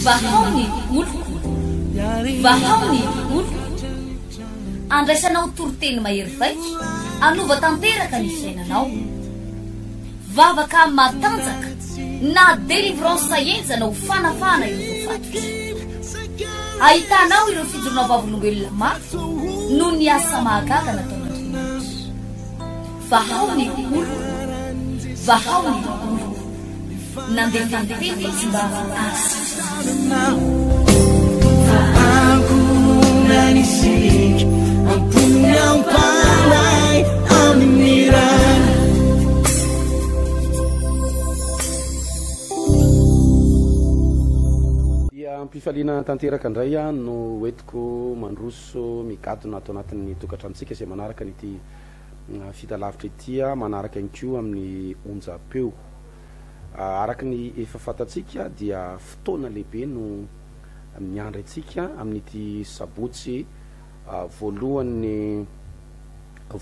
vahaony oloko vahaony oloko andraisanao toroteny mahery vaiko anova tanteraka ny fiainanao vavaka matanjaka na délivrance enjana ho fanafana ireo fatotra ahitanao ireo fijorona vavolombelona mafy no ny asa mahagaga nataon'Andriamanitra vahaony oloko vahaony oloko nandefandefy izy mba Nanisik ang punyang palay aminiran dia ampifaliana tanteraka indray no hoentiko mandroso migadona atao anatin'ny tokantranontsika izay manaraka nyity fitalavitra ity manaraka inko amin'ny onjam-peo araka ny efa fantatsika dia fotoana lehibe no miandry atsika amin'ity sabotsy voalohan'ny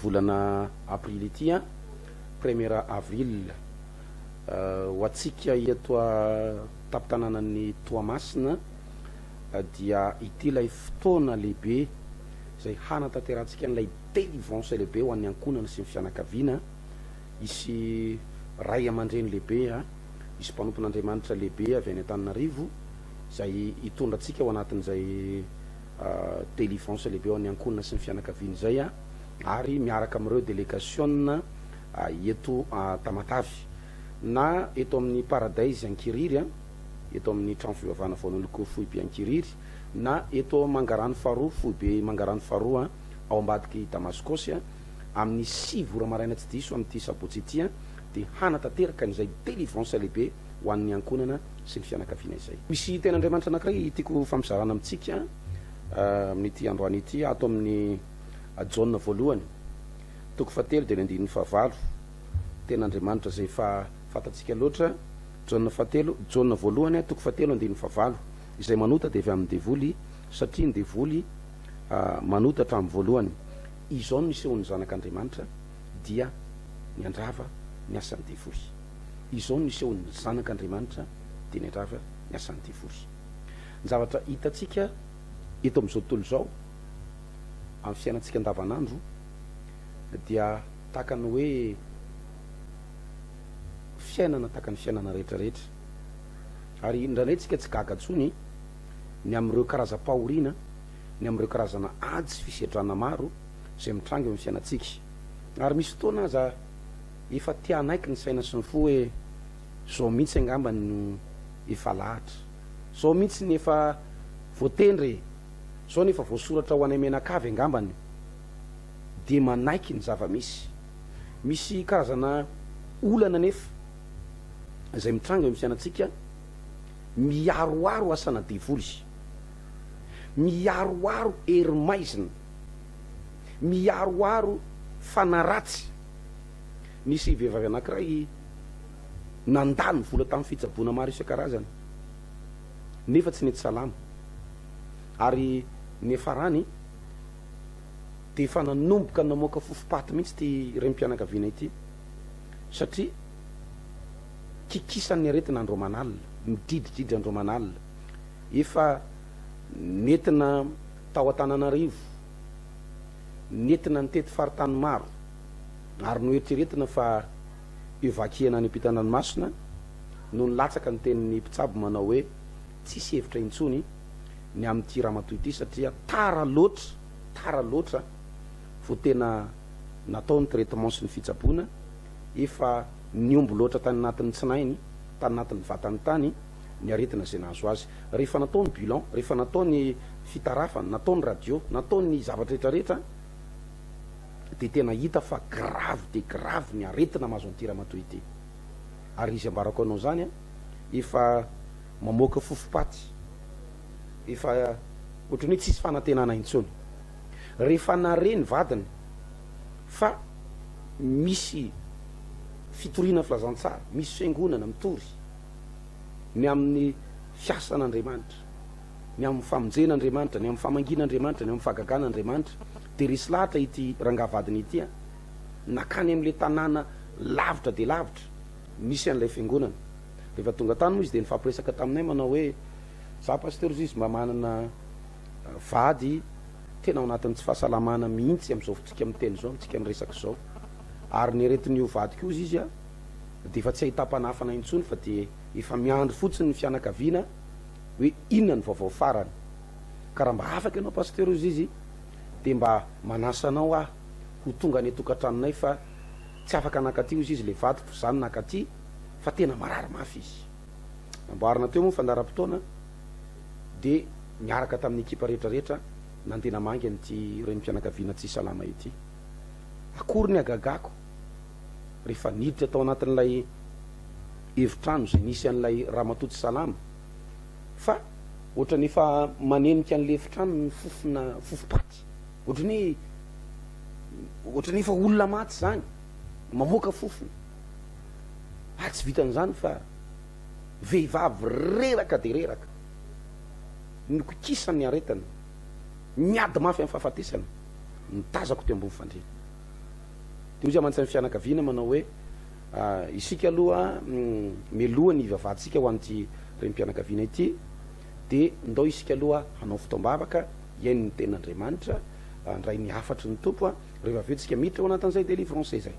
volana aprily ity 1er avril ho atsika eto tapitanànan'ny Toamasina dia ity lay fotoana lehibe izay hanatanterantsika n'ilay délivrance lehibe ho an'ny ankonana sy ny fianakaviana isy ray aman-dreny lehibe isy mpanompon'Andriamanitra lehibe avy any Antananarivo izay hitondratsika ao anatin'izay délivrance lehibe ho an'ny ankonana sy ny fianakaviana izay ary miaraka amin'ireo délégation eto Tamatavy na eto amin'ny Paradise Ankiriry eto amin'ny trano fivavahana voan'oloko Fohibe Ankiriry na eto Mangarano faharoa Fohibe Mangarano faharoa ao ambadiky Damaskosy amin'ny 6 ora maraina tsy diso amin'ity sabotsy ity dia hanatanteraka n'izay délivrance lehibe ho an'ny ankonana sy ny fianakaviana izay. Misy ten'Andriamanitra anankiray tiako famizarana amintsika amin'ity androany ity ato amin'ny Jaune voalohany 7 dia 9 ten'Andriamanitra izay fantatsika loatra Jaune 7 Jaune voalohany 7 9 izay manota dia avy amin'ny devoly satria ny devoly manotatra amin'ny voalohany izao no nisehon'ny zanak'Andriamanitra dia ny andrava ny asan'ny devoly izao no nisehon'ny zanak'Andriamanitra dia ny andrava ny asan'ny devoly ny zavatra hitatsika eto amin'izao tontolo izao amin'ny fiainantsika andavanandro dia tahaka ny hoe fiainana tahaka ny fiainana rehetrarehetra ary indraindray tsika tsy gaga ntsony ny amin'ireo karazam-pahoriana ny amin'ireo karazana ady sy fisedrana maro izay mitrangy amin'ny fiainantsika ary misy fotoana aza efa tianaiky ny saina sy ny fo hoe zao mihitsy angamba no efa lahatra zao mihitsy ny efa voatendre zao nefa voasoratra ho anay menakavy angambany dia manaiky ny zava-misy karazana olana nefa izay mitrangy amin'ny fiainantsika miaroaro asana devoly miaroaro hery-maizina miaroaro fanaratsy nisy vehivavy anankiray nandalo vola tamin'ny fitsaboana maro isan-karazany nefa tsy nety salama ary ny farany dia efa nanomboka namoaka fofopaty mihitsy ty rem-pianakaviana ity satria kikisan'ny aretina andro manalina midididry andro manalina efa nentina tao Antananarivo nentina nitety faritany maro ary no eritreretina fa evakiana any ampitan-dranomasina no nilatsaka ny tenin'ny mpitsabo manao hoe tsisy hevitra intsony ny amin'ity ramatoa ity satria tara loatra vo tena natao ny traitement sy ny fitsaboana efa niombo loatra tany anatin'ny tsinainy tany anatin'ny vatany tany ny aretina izay nahazo azy rehefa natao ny bilan rehefa natao ny fitarafana natao ny radio natao ny zavatra rehetrarehetra dia tena hita fa grave ny aretina mahazo an'ity ramatoa ity ary izy ambarako anao zany efa mamoaka fofopaty efa ohatrany hoe tsisy fanantenana intsony rehefa nareny vadiny fa misy fitoriana filazantsara misy fiangonana mitory ny amin'ny fiasan'Andriamanitra ny amin'ny famonjen'Andriamanitra ny amin'ny famangin'Andriamanitra ny amin'ny fahagagan'Andriamanitra dia resy lahatra ity rangavadiny ity nakany amin'ilay tanàna lavitra dia lavitra misy an'ilay fiangonana rehefa tonga tany moa izy de nifampiresaka taminay manao hoe za pasteur izy mba manana vady tena ao anatin'ny tsy fahasalamana mihitsy am'izao fitsika miteny zao mitsika miresaky zao ary nieretin'io vady ko izy a de efa tsy ahita-panafana intsony fa de efa miandro fotsiny ny fianakaviana hoe inona ny vaovao farany ka raha mba afaky ianao pasteur izy de mba manasanao ho tonga ny tokantranonay fa tsy afaka nakaty izy le vadiko zany nakaty fa tena marary mafy izy namboarina teo moa fandaram-potoana de miaraka tamin'ny ekipa rehetrarehetra nandena mangy an'ity reny mpianakaviana tsy salama ity akory ny agagako rehefa niditra tao anatin'ilay evitrano zay nisy an'ilay raha matotsy salama fa ohatrany efa manenika an'le evitrano ny fofona fofopaty ohatrany efa olona maty zany mamoaka fofona ary tsy vitan'izany fa vehivavy reraka de reraka nokikisany aretana miady mafy amin'ny fahafatesana nitazako teo ambony fandrena de ozy amantsy amin'ny fianakaviana manao hoe isika aloha melohany ivavaditsika ho an'ity reny mpianakaviana ity de ndao isika aloha hanao fotoam-bavaka iainy ny ten'Andriamanitra ndray ny afatry ny tompo rehefa aveo tsika miditra ao anatin'izay délivrance zay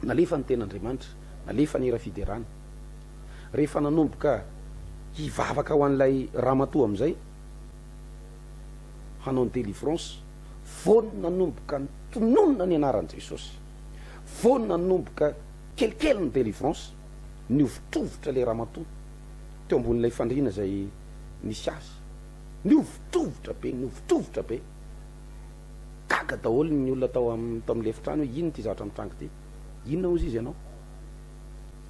nalefa ny ten'Andriamanitra nalefa ny era fiderana rehefa nanomboka hivavaka ho an'ilay ramatoa am'izay hanao ny délivrance vony nanomboka ny tononona ny anaran'i Jesosy vony nanomboka kelikely ny délivrance niovitrovotra le ramatoa teo ambon'ilay fandriana zay nisy azy niovitrovotra be gaga daholo ny olona tao am'le efitrano hoe ino ty zavatra mitrango ty inona ozy izy ianao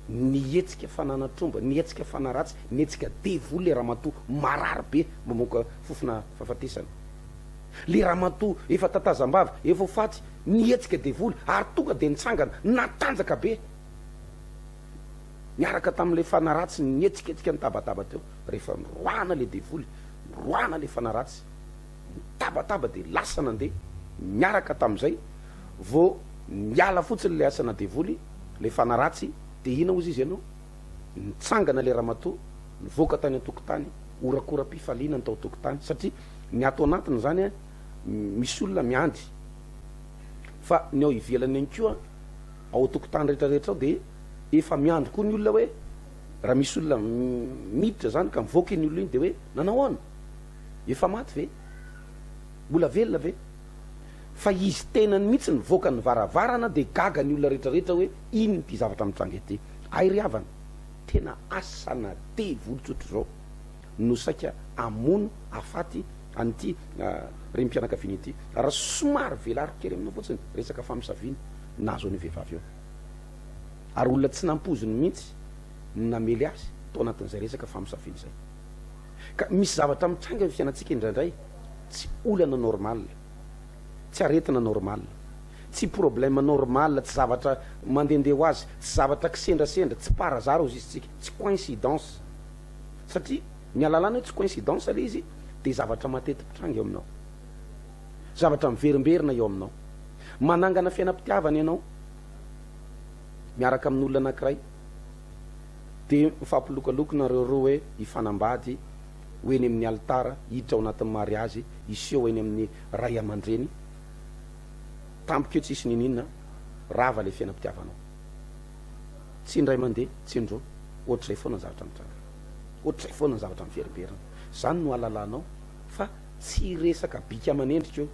nietsika fananatromba nietsika fanaratsy nietsika devoly le ramatoa marary be mamoaka fofona fahafatesana le ramatoa efa tatazam-bava efa faty nietsika devoly ary tonga de nitsangana natanjaka be miaraka tamin'le fanaratsy nietsiketsika nitabataba teo rehefa miroana le devoly miroana le fanaratsy mitabataba de lasa nandeha miaraka tam'izay vo miala fotsiny le asana devoly le fanaratsy de ina ozy izy ianao nitsangana le ramatoa nivoaka tany an-tokotany orakora-pifaliana ny tao tokotany satria ny ato anatiny zany misy olona miandry fa ny ao ivelany any koa ao tokotany rehetrarehetra ao de efa miandry koa ny olona hoe raha misy olona miditra zany ka mivoaka iny olona iny de hoe nanao ana efa maty ve mbola velona ve fa izy tenany mihitsy nivoaka ny varavarana de gaga ny olona rehetrarehetra hoe iny ty zavatra mitrangy ty ay ry havana tena asana devoly-tsotro zao no saika amono afaty an'ity reny mpianakaviana ity raha somary velary kely aminao fotsiny resaka famisaviana nazo any vehivavy eo ary olona tsy nampoziny mihitsy namely azy tao anatin'izay resaka famisaviana zay ka misy zavatra mitrangy amin'ny fiainatsika indraindray tsy olana normal tsy aretina normal tsy problème normal tsy zavatra mandehandeha ho azy tsy zavatra kisendrasendra tsy parazara ozy izy tsika tsy coïncidence satria ny alalana hoe tsy coïncidence le izy de zavatra mateti-pitrangy eo aminao zavatra miverimberina eo aminao manangana fiainam-pitiavana ianao miaraka amin'olona anankiray de mifampilokalokona reo hoe hifanambady hoeny amin'ny altara hiditra ao anatin'ny mariazy iseho eny amin'ny ray aman-dreny tampokeo tsisy nininona rava le fiainam-pitiavanao tsy indray mandeha tsy indro ohatrizay foana ny zavatra mitranga ohatrizay foana ny zavatra miverimberina zany no alalanao fa tsy resaka bika amanendrika eo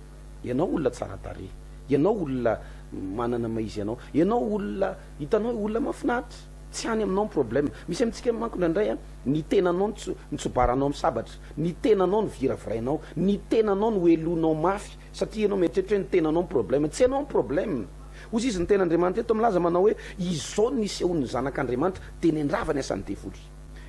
ianao olona tsara tare ianao olona manana maizy ianao olona hitanao olona mafinaritra tsy any aminao ny problème misy amintsika manko nandray ny tenanao nitsobaranao amin'ny sabatra ny tenanao ny viravirainao ny tenanao ny elonao mafy satria ianao mieritreritra hoe ny tenanao ny problème tsy ianao ny problème ozy izy ny ten'Andriamanitra eto milaza manao hoe izao nisehony ny zanak'Andriamanitra de ny andrava ny asan'ny devoly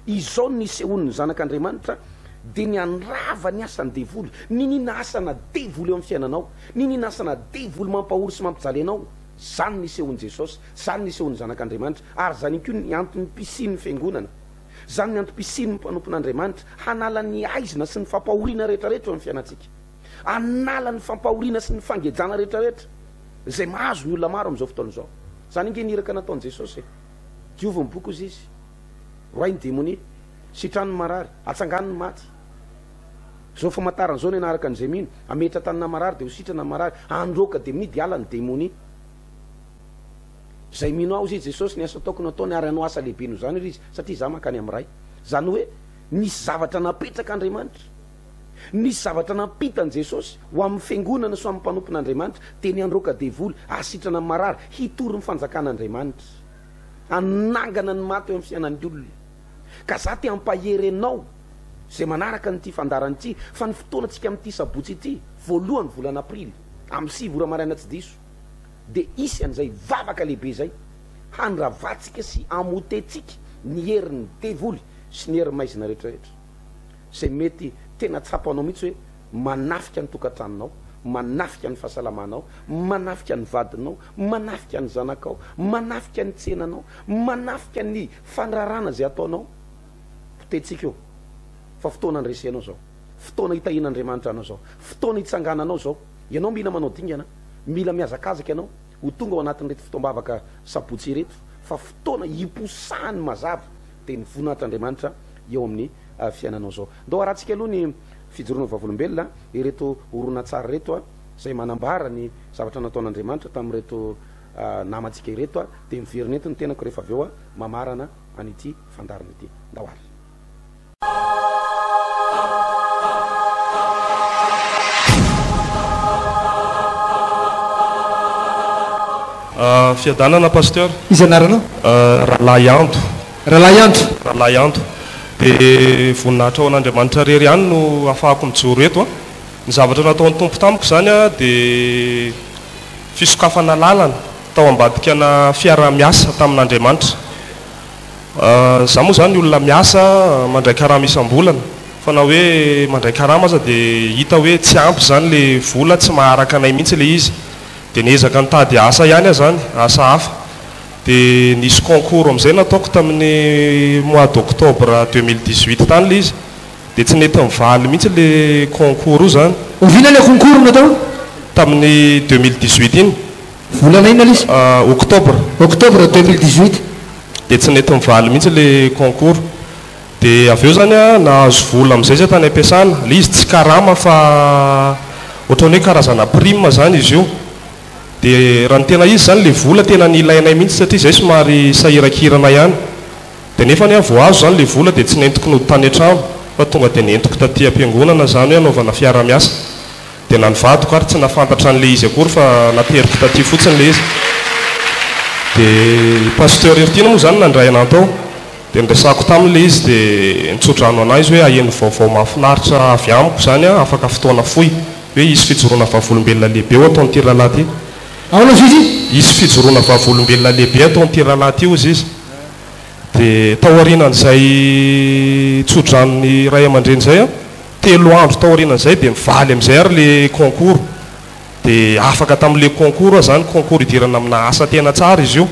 izao nisehony ny zanak'Andriamanitra de ny andrava ny asan'ny devoly ninina asana devoly eo amin'ny fiainanao ninina asana devoly mampahory sy mampijaly anao zany nisehony Jesosy zany nisehony zanak'Andriamanitra ary zany koa ny antony pisiny fiangonana zany ny antom-pisiny mpanompon'Andriamanitra hanala ny aizina sy ny fampahoriana rehetrarehetra eo amin'ny fiainatsika anala ny fampahoriana sy ny fangejana rehetrarehetra zay mahazo ny olona maro am'izao fotoana izao zany inge niraka nataon'i Jesosy diovy ny boky ozy izy roainy demoni sitrany marary atsanganiny maty zao famantaran'zao ny anaraka an'izay mino ametra tanina marary de ho sitrana marary androka de minidy alany demoni zay mino ao izy jesosy ny asa taoko natao ny ary no asa lehibe no zany ry izy satria za makany am'ray zany hoe nisy zavatra napetraka andriamanitra nisy zavatra nampitany jesosy ho amin'ny fiangonana so amin'ny mpanompon'andriamanitra teny androka devoly asitrana marary hitory ny fanjakan'andriamanitra anangana ny maty eo amin'ny fiainan'ny olona ka za te ampaherenao zay manaraka nyity fandarany ity fa ny fotoana tsika amin'ity sabotsy ity voalohany volana aprily amin'ny 6 ora maraina tsy diso de isy an'izay vavaka lehibe zay handravatsika sy amotentsika ny herin'ny devoly sy ny herin'ny maizina rehetrarehetra zay mety tena tsapanao mihitsy hoe manafika ny tokantranonao manafika ny fahasalamanao manafika ny vadinao manafika ny zanakao manafika ny tsenanao manafika ny fanrarana zay ataonao potetsika eo fa fotoana andresenao zao fotoana hitahin'andriamanitra anao zao fotoana hitsangananao zao ianao mila manao dingana mila miazakazaka ianao ho tonga ao anatin'reto fotoam-bavaka sabotsy reto fa fotoana hiposahany mazava de ny voninahitr'andriamanitra eo amin'ny fiainanao zao ndao arahantsika aloha ny fijoroana vavolombelona ireto orona tsara reto a zay manambara ny zavatra nataon'andriamanitra tamin'reto namantsika ireto a de miverinento ny tenako rehefa avy eo a mamarana an'ity fandarana ity ndao ary fiadanana pasteur izy anaranao rahalahy anto rahalahy anto rahalahy anto de voninahitra ao an'andriamanitra rery ihany no afahako mijoro eto a ny zavatra nataon'ny tompo tamiko zany a de fisokafana lalana tao ambadika na fiara-miasa tamin'andriamanitra za moa zany olona miasa mandray karama isam-bolana fa na hoe mandray karama aza de hita hoe tsy ampy zany le vola tsy maharaka anay mihitsy le izy de niezaka nitady asa ihany a zany asa hafa de nisy concours am'izay nataoko tamin'ny mois d'octobre 2018 tany le izy de tsy nety mivaly mihitsy le concours io zany ovina le concours natao tamin'ny 2018 iny volana ina le izy octobre 2018 de tsy nety mivaly mihitsy le concours de avy eo zany a nahazo vola am'izay zay tany ampiasana le izy tsy karama fa ohatrany hoe karazana prime zany izy io de raha ny tena izy zany le vola tena nilainay mihitsy satria zay somary sahirakirana ihany de nefa ny a voazo zany le vola de tsy nentiko noditany an-trano fa tonga de nentiko taty am-piangonana zany hoe anaovana fiara-miasa de nanivadiko ary tsy nafantatra an'le izy akory fa nateriko taty fotsiny le izy de pasteur ertina moa zany nandray anatao de nresako tamin'le izy de nitsodrano anay izy hoe aheno vaovao mahafinaritra avy amiko zany a afaka fotoana foy hoe izy fijoroana vavolombelona lehibe eo atao n'ity rahalahy ty aona izy izy fijoroana vavolombelona lehibe atao n'ity rahalahy ty ozy izy de taorianan'izay tsodranony ray aman-dreny zay a 3 andro taorianan'izay de mivaly am'izay ary le concours de afaka tamin'le concours a zany concours idirana amina asa tena tsara izy io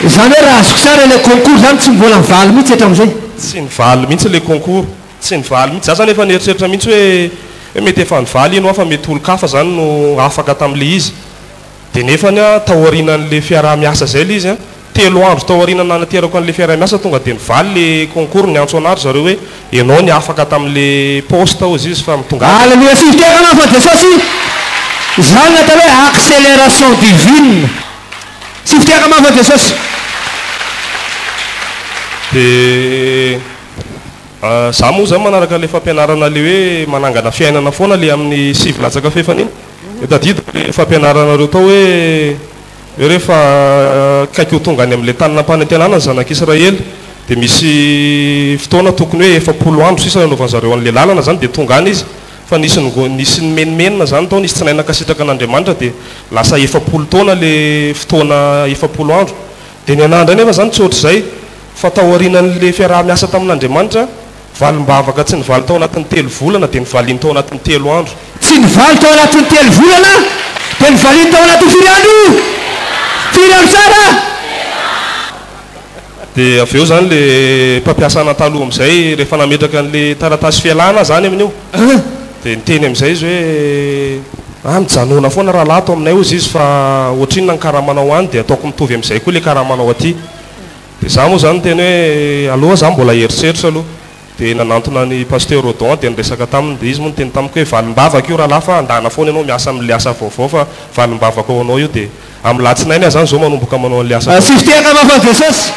zany hoe raha azoko tsara le concours zany tsy mbola mivaly mihitsy hatram'izay tsy nivaly mihitsy le concours tsy nivaly mihitsy za zany efa nieritreritra mihitsy hoe mety efa nivaly ino afa mety olo-kafa zany no afaka tamin'le izy de nefany a taorianan'le fiara-miasa zay le izy a 3 andro taorianana naterako an'le fiara-miasa tonga de nivaly le concours ny antso anary zareo hoe ianao ny afaka tamin'le poste ozy izy fa mitonga aleluia fiviteka fa jesosy zany natao hoe accélération divine sy fiteka mafa jesosy de za moa zany manaraka le fampianarana le hoe manangana fiainana foana le amin'ny sivilatsaka fefany iny etadida le fampianaranareo tao hoe rehefa kaiky ho tonga any am'le taninam-panantenana ny zanak'Israely de misy fotoana tokony hoe 7 andro sisa anaovan'zareo an'le lalana zany de tonga any izy fa nisy ny menimenina zany tao nisy tsinainaka sitraka an'Andriamanitra de lasa 7 taona le fotoana 7 andro de ny anandra nefa zany tsy ohatr'izay fa taorianan'le fiaraha-miasa tamin'Andriamanitra valim-bavaka tsy nivaly tao anatin'ny 3 volana de nivaliny tao anatin'ny 3 andro tsy nivaly tao anatin'ny 3 volana de nivaliny tao anatin'ny 4 andro tsara de avy eo zany le mpampiasa anataloha am'izay rehefa nametraka an'le taratasy fialana zany amin'io de niteny am'izay izy hoe mijanona foana raha lato aminay ozy izy fa ohatriny na ny karaha manao any de ataoko mitovy am'izay koa le karaha manao aty dia za moa zany teny hoe aloha za mbola heritreritra aloha dia nanantona ny pasteur Rodon dia niresaka taminy dia izy moa niteny tamiko hoe valim-bavaka io rahalahy fa andana foana ianao miasa amin'le asa vaovao fa valim-bavaka ao anao io dia amin'ny latsinainy zany zao manomboka manao an'le asa sifitehana mafa Jesosy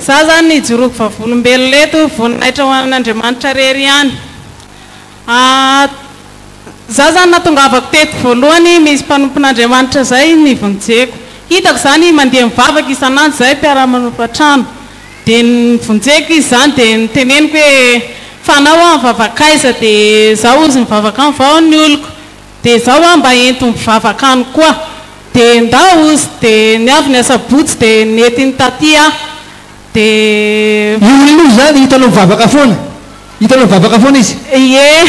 za zany nijoroako vavolombelona eto voninahitra ho an'Andriamanitra rery ihany za zany natongavako teto voalohany misy mpanompon'Andriamanitra zay nivonjeko hitako zany mandeha mivavaka isanandro zay mpiara-manompatrano dia nivonjeko izy zany dia niteneniko hoe fanao a mivavakaiza dia zaho ozy mivavaka any vao ny oloko dia zaho a mba ento mivavaka any koa dia ndao ozy dia niavy ny asabotsy dia nentiny taty a dia io zany hitanao mivavaka foana hitanao mivavaka foana izy ie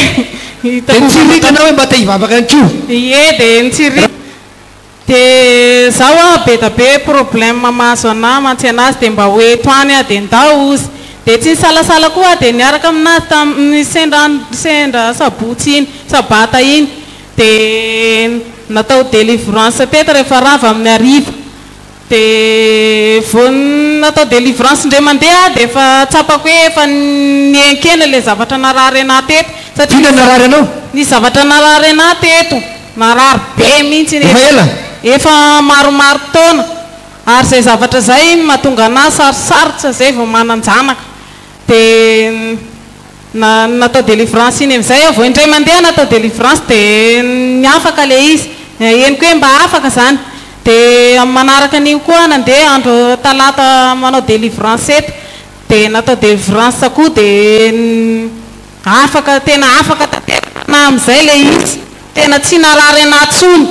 dia nitsirikanao hoe mba te hivavaka any kio ie dia nitsirika dia zaho a be da be problème mahazo anahy mantsy anazy dia mba hoeto any a dia ndao ozy dia tsy nisalasala koa dia niaraka aminazy tamin'ny sendra sabotsy iny sabata iny dia natao délivrance teto rehefa rava amin'ny ariva dia vo natao délivrance indray mandeha dia efa tsapako hoe efa nienkena le zavatra narary anahy teto satria narary anao ny zavatra narary anahy teto narary be mihitsy ela efa maromaro taona ary zay zavatra zay mahatonga anahy sarosarotra zay vao mananjanaka dia natao délivrance iny amizay vao indray mandeha natao délivrance dia niafaka le izy eniko hoe mba afaka zany dia manaraka an'iny koa nandeha andro talata manao délivrance eto dia natao délivrance koa dia afaka tena afaka na amizay le izy tena tsy narary anatsony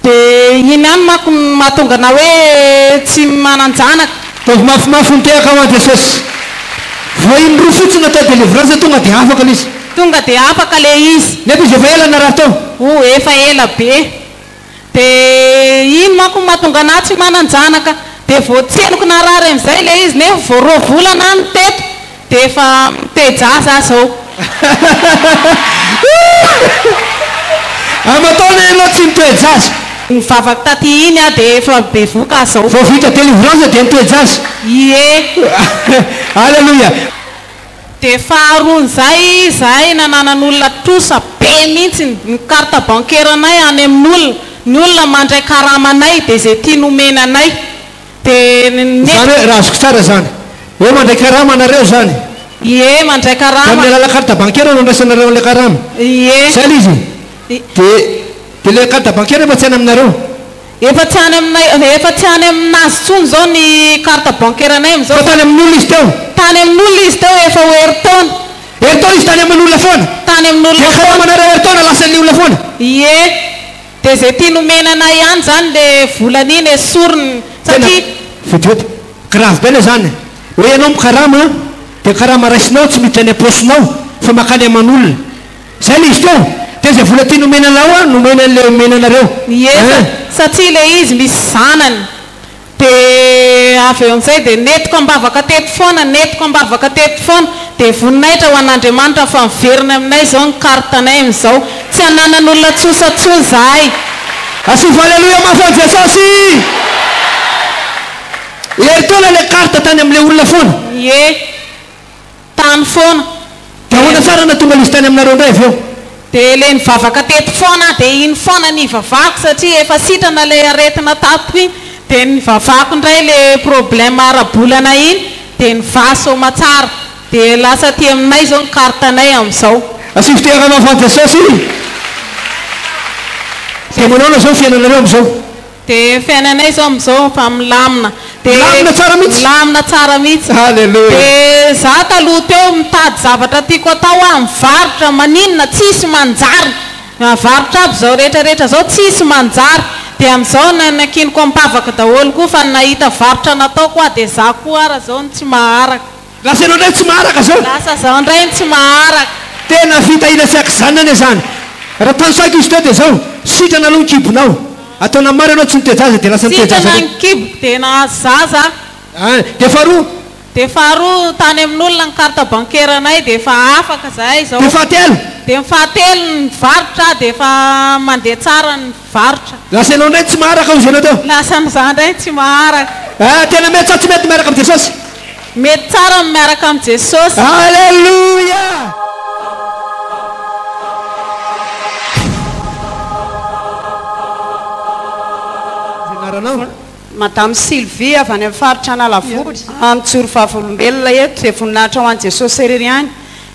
dia iny any mako mahatonga na hoe tsy mananjanaka tovy mafimafy nitehaka ao a Jesosy vo iny roa fotsiny natao délivrance tonga dia afaka le izy tonga dia afaka le izy nefa izy efa ela naraha tao efa ela be dia iny mako mahatonga anahy tsy mananjanaka dia vo tsenoko narary amizay le izy nefa vo roa volana any teto dia efa miteja za zao amataona ianao tsy mitoejazy mivavaka taty iny a dia efa be voka zao vo vita délivrance dia mitoejazy ie alleluia dia faharoany zay zahay nananan'olona trosa be mihitsy ny carte bancaire anay any amin'olona ny olona mandray karamanay dia zay tia nomena anay dia zany hoe raha azoko tsara zany hoe mandray karama anareo zany ie mandray karama amin'ny alala carte bancaire no andraisanareo an'ilay karama ie zay le izy dia le carte bancaire efa tsy any aminareo efa tsy any aminay efa tsy any aminazy tsony zao ny carte bancaire anay amizao fa tany amin'olona izy teo tany amin'olona izy teo efa heritaona heritaona izy tany amin'olona foana tany amin'olona dia karamanareo heritaona lasan'ny olona foana ie dia zay tia nomenana ihany zany le volan'iny esorony satria vetivety grave be le zany hoe ianao mikarama dia karama raisinao tsy miditra any aposinao fa makany aman'olona zay le izy teo dia zay vola tia nomenanao a nomenan'le omenanareo ie satria le izy misy zanany dia avy eo amin'izay dia netiko ambavaka teto foana netiko ambavaka teto foana dia voninahitra ho an'Andriamanitra fa miverina aminay zao ny carte anay amin'izao tsy hananan'olona tsosatsony zahay asofo alleluia mafany Jesosy heritaona le carte tany amin'le olona foana ie tany foana dia ahoana tsara na tonga le izy tany aminareo indray avy eo dia le nivavaka teto foana dia iny foana nivavako satria efa sitrana le aretina tato iny dia nivavako indray le problème arabolana iny dia nivaso matsara dia lasa ty aminay zao ny carte anay amin'izao asifo tehaka mafany Jesosy dia manao zao fiainanareo amin'izao dia fiainanay zao amin'izao fa milamina Milamina tsara mihitsy milamina tsara mihitsy halleluia dia za taloha teo mitady zavatra tiako atao a mivarotra maninona tsisy manjary varotra aby zao rehetrarehetra zao tsisy manjary dia amin'izao nakiniko mpavaka daholo koa fa nahita varotra natao koa dia za koa ara zao ny tsy maharaka lasa ianao indray tsy maharaka zao lasa zao indray ny tsy maharaka tena fitahina tsy akizanany zany raha tansaiko izy teo dia zao sitrana aloha nkibonao ataona maro ianao tsy nitejaza dia lasa nitejaza sitrana ny kibo dia nazaza dia faharoa dia faharoa tany amin'olona ny carte bancaire anay dia efa afaka zahay zao. Dia fahatelo? Dia fahatelo ny varotra dia efa mandeha tsara ny varotra. Lasa ianao indray tsy maharaka ao izany atao? Lasa amin'izany indray tsy maharaka. Tena mety sa tsy mety miaraka amin'ny Jesosy? Mety tsara miaraka amin'ny Jesosy. Alleluia! Madame Sylvie avy any amin'ny faritra Analavory amin'Tsoro Vavolombelona eto dia voninahitra ho an'i Jesosy irery ihany.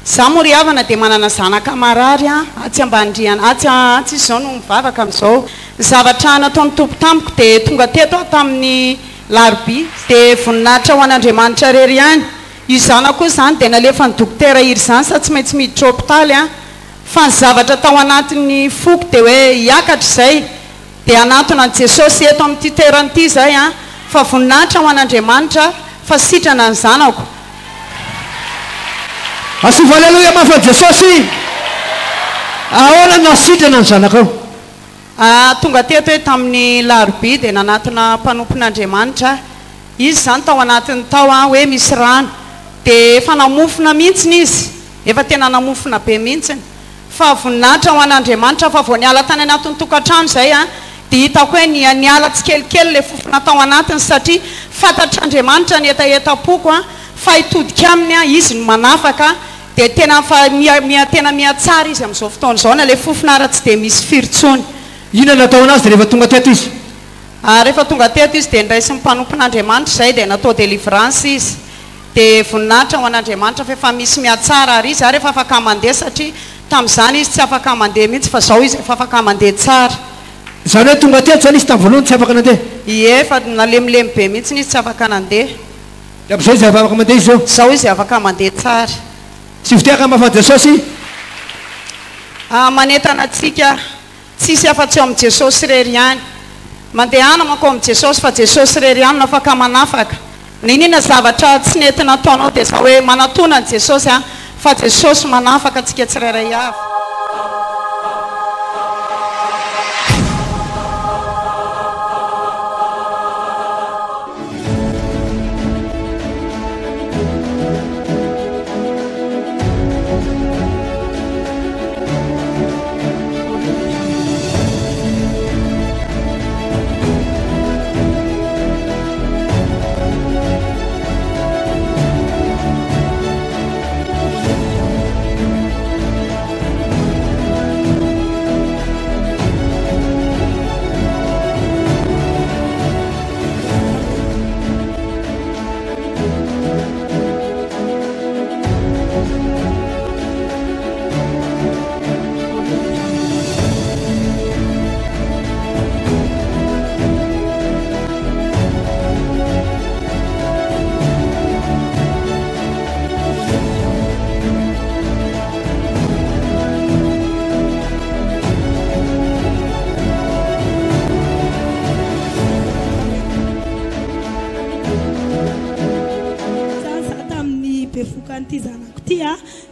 Izaho moa ry havana dia manana zanaka marary atsy ambandriana atsy izao no mivavaka amin'izao. Ny zavatra nataon'ny tompo tamiko dia tonga teto aho tamin'ny larobia dia voninahitra ho an'Andriamanitra irery ihany. Io zanako koa izany dia nalefa ny dokotera iry izany sa tsy maintsy miditra hôpitaly fa ny zavatra tao anatin'ny foko dia hoe hiakatra izay. Dia anatona an'i Jesosy eto amin'ity toerana izay fa voninahitra ho an'Andriamanitra fa sitrana ny zanako. Asivo aleluia mafa Jesosy. Ahoana no sitrana ny zanakao? Tonga teto hoe tamin'ny larobia dia nanatona mpanompon'Andriamanitra. Izy izany tao anatin'ny tao hoe misy rano dia efa namofona mihitsiny izy, efa tena namofona be mihitsiny. Fa voninahitra ho an'Andriamanitra fa vao niala tany anatin'ny tokantrano izay dia hitako hoe niala tsikelikely le fofona tao anatiny satria fantatr'Andriamanitra ny etaetapoko fa hitodika aminy izy no manafaka dia tena tena mihatsara izy amin'izao fotoana izao na le fofona ara tsy dia misy firitsony. Ina natao anazy dia rehefa tonga teto izy? Rehefa tonga teto izy dia ndraisy ny mpanompon'Andriamanitra izay dia natao délivrance izy dia voninahitra ho an'Andriamanitra fa efa misy mihatsara ary izy rehefa afaka mandeha satria tamin'izany izy tsy afaka mandeha mihitsy fa izao izy efa afaka mandeha tsara. Izany hoe tonga teto izany izy tamin'ny voalohany tsy afaka nandeha? Ie, fa nalemilemy be mihitsy izy tsy afaka nandeha. Dia amin'izao izy afaka mandeha izy zao? Izao izy afaka mandeha tsara. Tsy voteaka mafa Jesosy? Manentana antsika tsisy afa-tsy eo amin'ny Jesosy irery ihany. Mandehana manko amin'ny Jesosy fa Jesosy irery ihany no afaka manafaka. Ninona zavatra tsy nentina ataonao dia izao hoe manatona ny Jesosy fa Jesosy manafaka antsika tsirairay avy.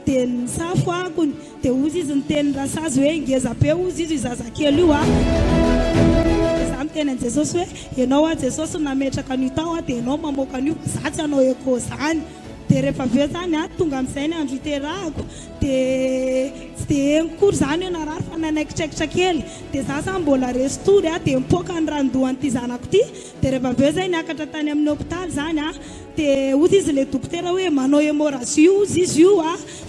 dia nisafo akony dia ozy izy niteny rasazy hoe ngeza be ozy izy zazakely io za miteny an Jesosy hoe ianao Jesosy nametraka an'io tao dia ianao mamoaka an'io za tsy anao eko zany. Dia rehefa avy eo zany tonga amin'izay ny andro iterahako dia tsy dia enikory zany hoe narary fa nanaikitraikitra kely dia za sa mbola restory dia mipoaka ny randohan'ity zanako ity. Dia rehefa avy eo zay niakatra tany amin'ny hôpitaly zany dia ozy izy le dokotera hoe manao hémorragie ozy izy io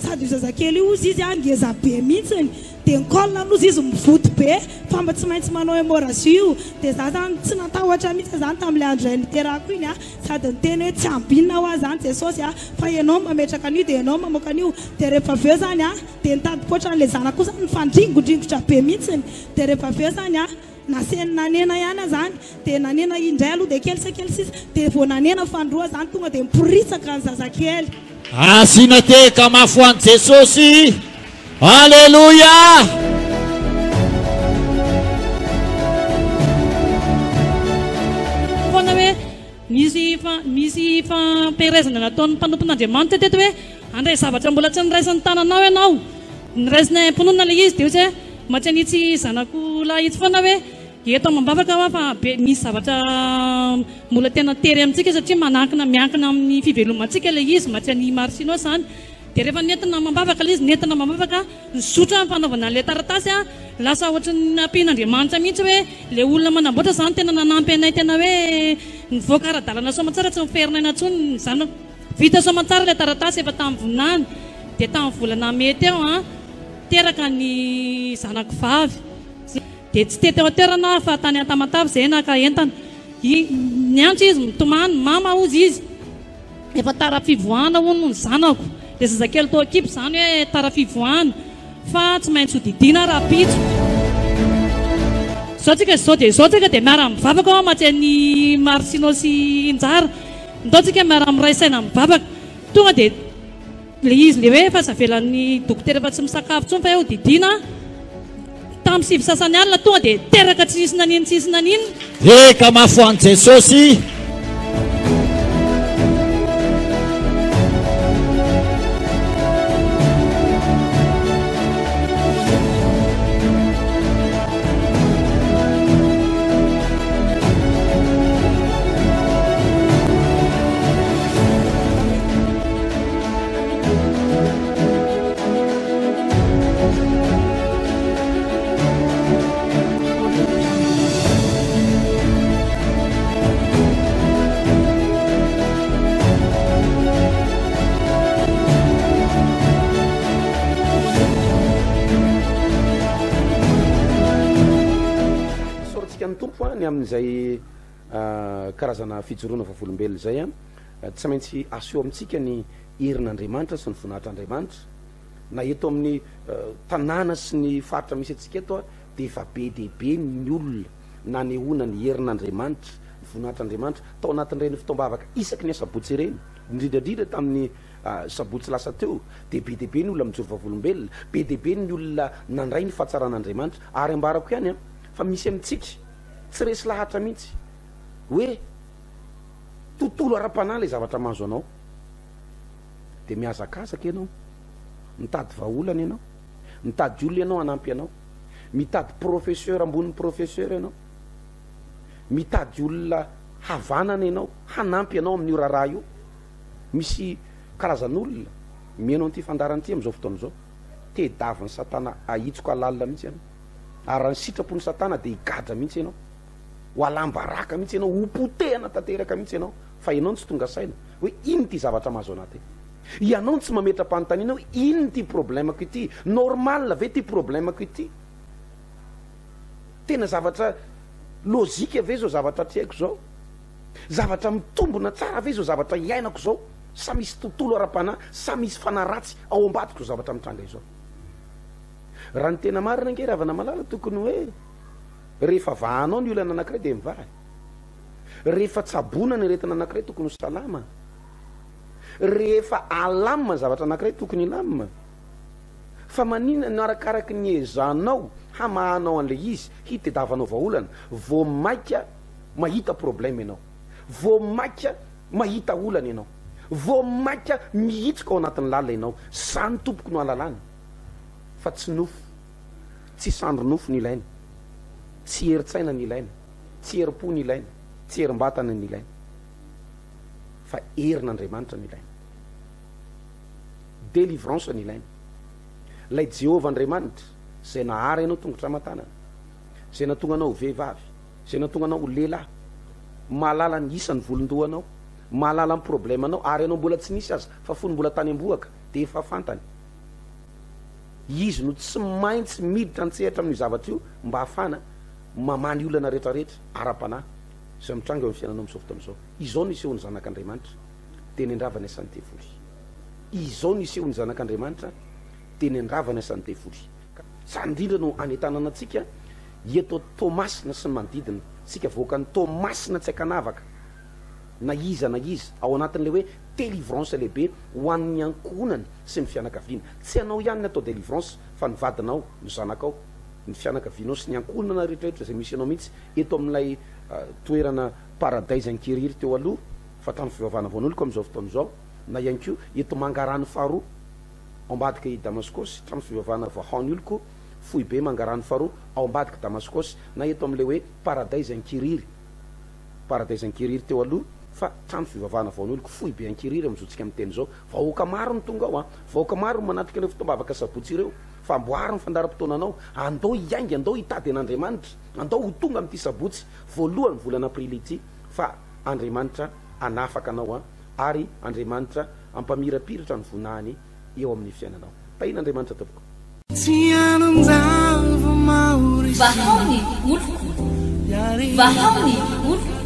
sady io zazakely io ozy izy ngeza be mihitsiny dia nikolona nozy izy mivoto be fa mba tsy maintsy manao hémorragie io. Dia za zany tsy natahotra mihitsy zany tamin'ilay andro niterahako iny sady niteny hoe tsy ambinina ho azy zany Jesosy fa ianao mametraka an'io dia ianao mamoaka an'io. Dia rehefa avy eo zany dia nitady-poatra n'ilay zanako kosa nifandringodringotra be mihitsiny. Dia rehefa avy eo zany naseny nanena ihany zany dia nanena indray aloha dia kely sisa dia vao nanena fandroa zany tonga dia miporisaka ny zazakely. Asina teka mafy ho an'i Jesosy. Alleluia. Fona hoe misy fampiarezana nataon'ny mpanompon'Andriamanitra teto hoe andray zavatra mbola tsy niraisan'ny tananao ianao niraisina mponina le izy dia hoe matsy anitsy zanako lahy itsy foana hoe eto mambavaka fa misy zavatra mbola tena tery amintsika satria miankina amin'ny fivelomantsika le izy mba tsy any marsino zany dia rehefa nentina mambavaka le izy nentina mambavaka sotra fanaovana le taratasy a lasa ohatra ny ampian'Andriamanitra mihitsy hoe le olona manamboatra zany tena nanampy anay tena hoe nivoaka ara-dalana soamantsara tsy miferina ina ntsony zany vita soamantsara le taratasy efa tamin'ny voninany dia tamin'ny volana mety eo a teraka ny zanako vavy dia tsy tety eo toerana fa tany Antamatavy zay naka entana ny antso izy mitomany mama ozy izy efa tara fivoahana hono ny zanako dia zazakely tao ekipy zany hoe tara fivoahana fa tsy maintsy ho didiana raha pitso zao tsika dia miara mivavaka ao matsy ny marsino sy injara ndao tsika miara miray saina mivavaka tonga dia le izy le hoe efa zavelan'ny dokotera efa tsy misakafo tsony fa eo didiana tamin'ny sivy sasany alina tonga dia teraka tsy isy nanino eka mafo an' Jesosy. amin'izay karazana fijoroana vavolombelona zay tsy maintsy aseho amintsika ny herin'Andriamanitra sy ny voninahitr'Andriamanitra na eto amin'ny tanàna sy ny faritra misy atsika eto dia efa be dehibe ny olona na nehoana ny herin'Andriamanitra ny voninahitr'Andriamanitra tao anatin'ireny fitoam-bavaka isaky ny sabotsy ireny indrindrandrindra tamin'ny sabotsy lasa teo dia be dehibe ny olona mijoro vavolombelona be dehibe ny olona nandray ny fahatsaran'Andriamanitra ary ambarako ihany fa misy amintsika tsy resy lahatra mihitsy hoe tontolo ara-panahy le zavatra mahazo anao dia miazakazaka ianao mitady vahaolana ianao mitady olona ianao hanampy anao mitady professeur ambonin'ny professeur ianao mitady olona havanana ianao hanampy ianao amin'io raharaha io misy karazan'olona mihainao an'ity fandaran'ity amin'izao fotoana izao tedavin'ny satana ahitsoko alalina mihitsy ianao ary raha ny sitrapony satana dia higadra mihitsy ianao ho alambaraka mihitsy ianao hopotehana tanteraka mihitsy ianao fa ianao tsy tonga saina hoe ino ty zavatra mahazo anaty ianao tsy mametra-panontaniana hoe ino ty problemako ity normal ve ty problemako ity tena zavatra lozika ve zao zavatra ty haiko zao zavatra mitombona tsara ve zao zavatra iainako zao sa misy tontolo ara-panahy sa misy fanaratsy ao ambadiko zao zavatra mitranga izao raha ny tena marina nge ravana malala tokony hoe rehefa vahanao ny olana anankiray dia mivahy rehefa tsabona ny retina anankiray tokony ho salama rehefa alamina zavatra anankiray tokony ilamina fa manina no arakaraky ny ezanao hamahanao an'le izy hitedavanao vahaolana vo maika mahita problème ianao vo maika mahita olana ianao vo maika mihitsika ao anatin'ny lalina ianao zany tompoko no alalany fa tsy nofo tsy sandro nofo ny ilaina tsy heritsaina ny ilaina tsy herim-po ny ilaina tsy herim-batana ny ilaina fa herin'Andriamanitra ny ilaina délivrance ny ilaina lay Jehovah Andriamanitra zay nahary ianao tongotra matanana zay natonga anao vehivavy zay natonga anao lehilahy mahalala ny isany volondohanao mahalala ny problème anao ary ianao mbola tsy nisy azy fa fony mbola tany amboaka dia efa fantany izy no tsy maintsy miditra antsehatra amin'io zavatra io mba hahafana mamany olana rehetrarehetra ara-panahy zay mitranga eo amin'ny fiainanao amin'izao fotoana izao izao no isehony zanak'Andriamanitra teny andravany asan'ny tevoly izao no isehony zanak'Andriamanitra teny andravany asan'ny tevoly zany indrindra no anetanana antsika eto Tomasina sy ny manodidina tsika voaka ny Tomasina tsy akanavaka na iza ao anatin'le hoe délivrance lehibe ho an'ny ankonany sy ny fianakaviana tsy anao ihany ny atao délivrance fa ny vadinao ny zanakao ny fianakavianao sy ny ankonana rehetrarehetra zay misy anao mihitsy eto amin'ilay toerana paradise ankiriry teo aloha fa trano fivavahana voan'oloko amin'izao fotoana izao na ihany ko eto mangarany faharoa ambadika i Damascos trano fivavahana vahaony oloko fohy be mangarano faharoa ao ambadiky Damascos na eto am'le hoe Paradise Ankiriry teo aloha fa trano fivavahana vaon'olo fohy be Ankiriry am'zotsika am'teny zao vahoaka maro ny tonga ao a vahoaka maro manatrika le fitombavaka sabotsy ireo fa amboary ny fandaram-potoananao andao hiaingy andao hitady an'Andriamanitra andao ho tonga am'ty sabotsy voalohany volana aprily ity fa Andriamanitra anafaka anao a ary Andriamanitra ampamirapiratra ny vonahany eo amin'ny fiainanao tahina Andriamanitra tompoko vahaony oloko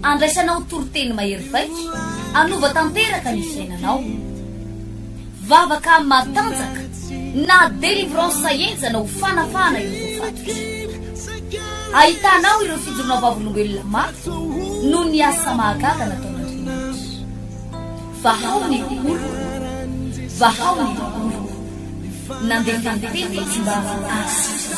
andraisanao toroteny mahery vaika anova tanteraka ny fiainanao vavaka matanjaka na délivrance enjana ho fanafana eo fatotra ahitanao ireo fijorona vavolombelona maro no ny asa mahagaga nataon'Andriamanitra vahaony oloko nandeha tantety tsy mba asitra